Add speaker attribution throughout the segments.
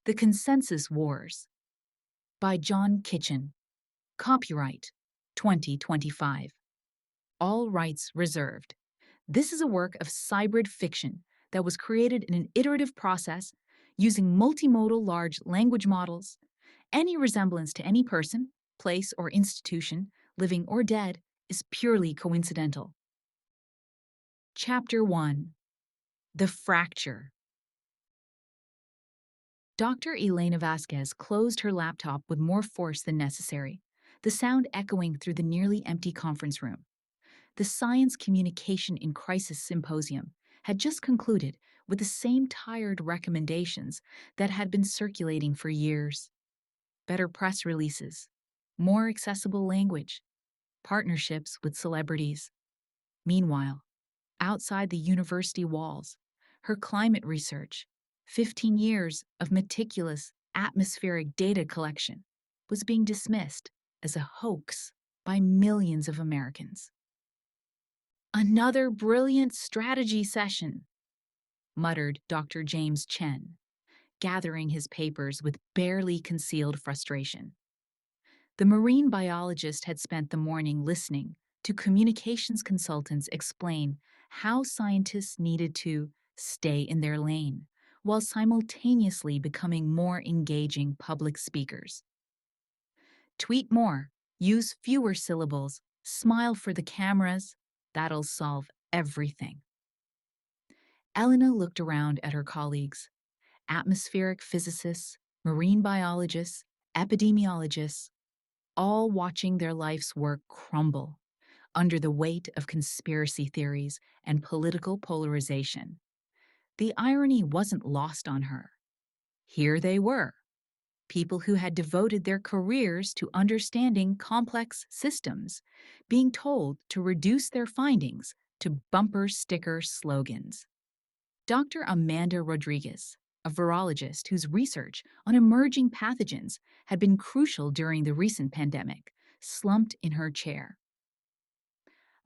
Speaker 1: The Consensus Wars by John Kitchen. Copyright 2025. All rights reserved. This is a work of hybrid fiction that was created in an iterative process using multimodal large language models. Any resemblance to any person, place, or institution, living or dead, is purely coincidental. Chapter 1. The Fracture. Dr. Elena Vasquez closed her laptop with more force than necessary, the sound echoing through the nearly empty conference room. The Science Communication in Crisis Symposium had just concluded with the same tired recommendations that had been circulating for years. Better press releases, more accessible language, partnerships with celebrities. Meanwhile, outside the university walls, her climate research, 15 years of meticulous atmospheric data collection, was being dismissed as a hoax by millions of Americans. "Another brilliant strategy session," muttered Dr. James Chen, gathering his papers with barely concealed frustration. The marine biologist had spent the morning listening to communications consultants explain how scientists needed to stay in their lane while simultaneously becoming more engaging public speakers. Tweet more, use fewer syllables, smile for the cameras, that'll solve everything. Elena looked around at her colleagues, atmospheric physicists, marine biologists, epidemiologists, all watching their life's work crumble under the weight of conspiracy theories and political polarization. The irony wasn't lost on her. Here they were, people who had devoted their careers to understanding complex systems, being told to reduce their findings to bumper sticker slogans. Dr. Amanda Rodriguez, a virologist whose research on emerging pathogens had been crucial during the recent pandemic, slumped in her chair.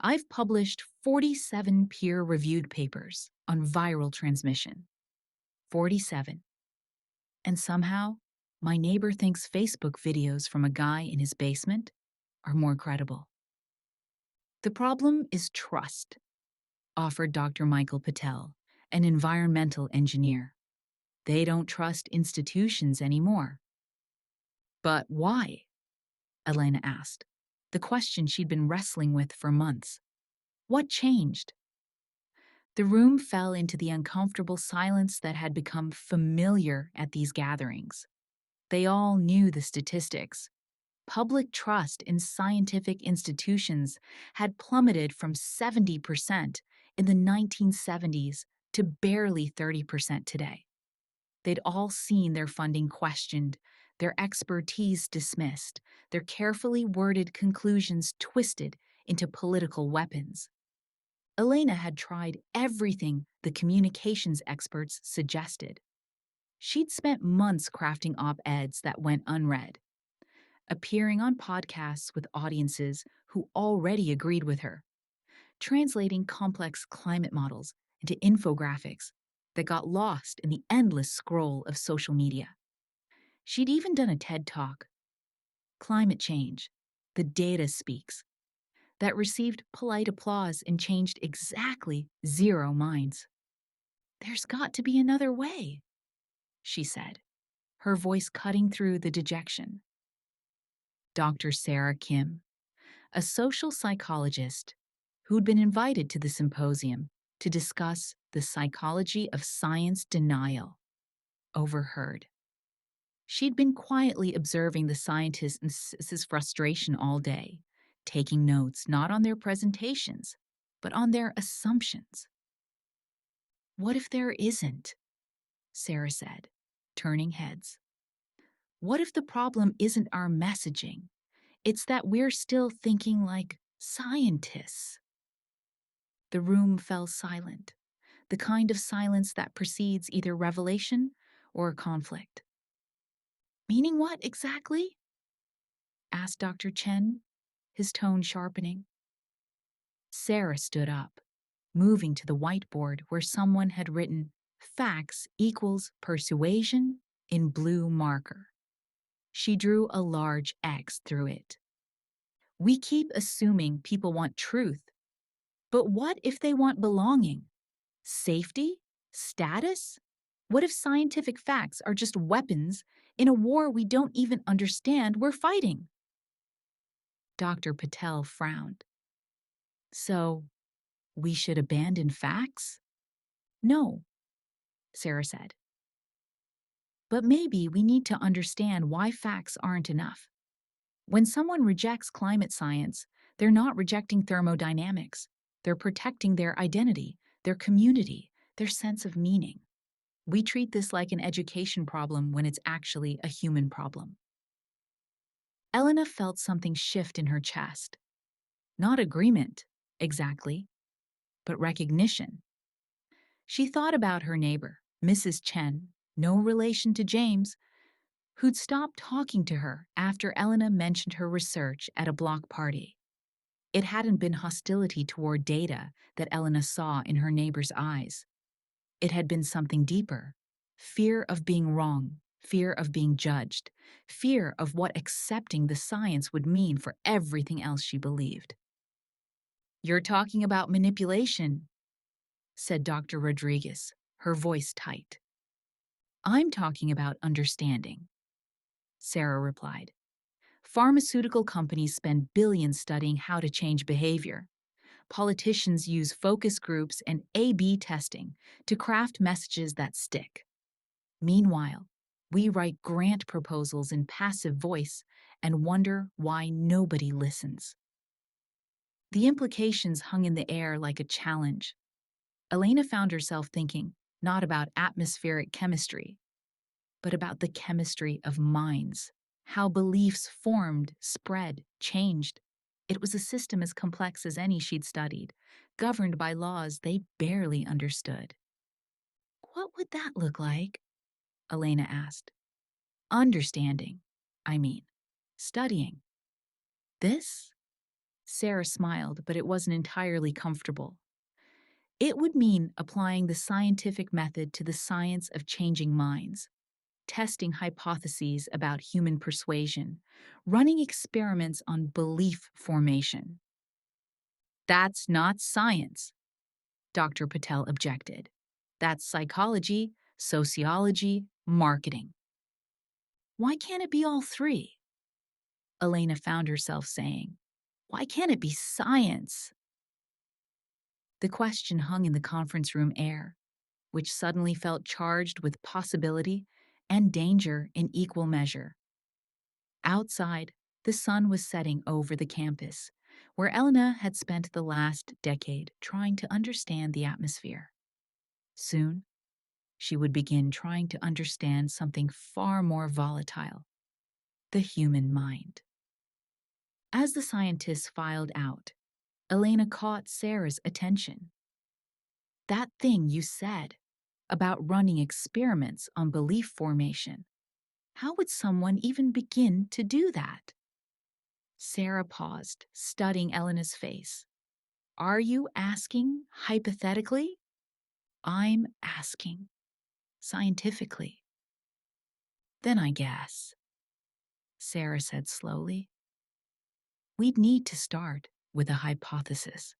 Speaker 1: "I've published 47 peer-reviewed papers on viral transmission. 47. And somehow, my neighbor thinks Facebook videos from a guy in his basement are more credible." "The problem is trust," offered Dr. Michael Patel, an environmental engineer. "They don't trust institutions anymore." "But why?" Elena asked, the question she'd been wrestling with for months. What changed? The room fell into the uncomfortable silence that had become familiar at these gatherings. They all knew the statistics. Public trust in scientific institutions had plummeted from 70% in the 1970s to barely 30% today. They'd all seen their funding questioned, their expertise dismissed, their carefully worded conclusions twisted into political weapons. Elena had tried everything the communications experts suggested. She'd spent months crafting op-eds that went unread, appearing on podcasts with audiences who already agreed with her, translating complex climate models into infographics that got lost in the endless scroll of social media. She'd even done a TED Talk, "Climate Change, the Data Speaks," that received polite applause and changed exactly 0 minds. "There's got to be another way," she said, her voice cutting through the dejection. Dr. Sarah Kim, a social psychologist who'd been invited to the symposium to discuss the psychology of science denial, overheard. She'd been quietly observing the scientists' frustration all day, taking notes not on their presentations, but on their assumptions. "What if there isn't?" Sarah said, turning heads. "What if the problem isn't our messaging? It's that we're still thinking like scientists?" The room fell silent, the kind of silence that precedes either revelation or conflict. "Meaning what exactly?" asked Dr. Chen, his tone sharpening. Sarah stood up, moving to the whiteboard where someone had written "facts equals persuasion in blue marker. She drew a large X through it. We keep assuming people want truth, but what if they want belonging? Safety? Status? What if scientific facts are just weapons in a war we don't even understand we're fighting? Dr. Patel frowned. So, we should abandon facts? No, Sarah said. But maybe we need to understand why facts aren't enough. When someone rejects climate science, they're not rejecting thermodynamics. They're protecting their identity, their community, their sense of meaning. We treat this like an education problem when it's actually a human problem. Elena felt something shift in her chest. Not agreement, exactly, but recognition. She thought about her neighbor, Mrs. Chen, no relation to James, who'd stopped talking to her after Elena mentioned her research at a block party. It hadn't been hostility toward data that Elena saw in her neighbor's eyes. It had been something deeper: fear of being wrong, fear of being judged, fear of what accepting the science would mean for everything else she believed. "You're talking about manipulation," said Dr. Rodriguez, her voice tight. "I'm talking about understanding," Sarah replied. "Pharmaceutical companies spend billions studying how to change behavior. Politicians use focus groups and A/B testing to craft messages that stick. Meanwhile, we write grant proposals in passive voice and wonder why nobody listens." The implications hung in the air like a challenge. Elena found herself thinking not about atmospheric chemistry, but about the chemistry of minds, how beliefs formed, spread, changed. It was a system as complex as any she'd studied, governed by laws they barely understood. "What would that look like?" Elena asked. "Understanding, I mean. Studying." "This?" Sarah smiled, but it wasn't entirely comfortable. "It would mean applying the scientific method to the science of changing minds, testing hypotheses about human persuasion, running experiments on belief formation." "That's not science," Dr. Patel objected. "That's psychology, sociology, marketing." "Why can't it be all three?" Elena found herself saying. "Why can't it be science?" The question hung in the conference room air, which suddenly felt charged with possibility and danger in equal measure. Outside, the sun was setting over the campus, where Elena had spent the last decade trying to understand the atmosphere. Soon, she would begin trying to understand something far more volatile: the human mind. As the scientists filed out, Elena caught Sarah's attention. "That thing you said about running experiments on belief formation, how would someone even begin to do that?" Sarah paused, studying Elena's face. "Are you asking hypothetically?" "I'm asking scientifically." "Then I guess," Sarah said slowly, "we'd need to start with a hypothesis.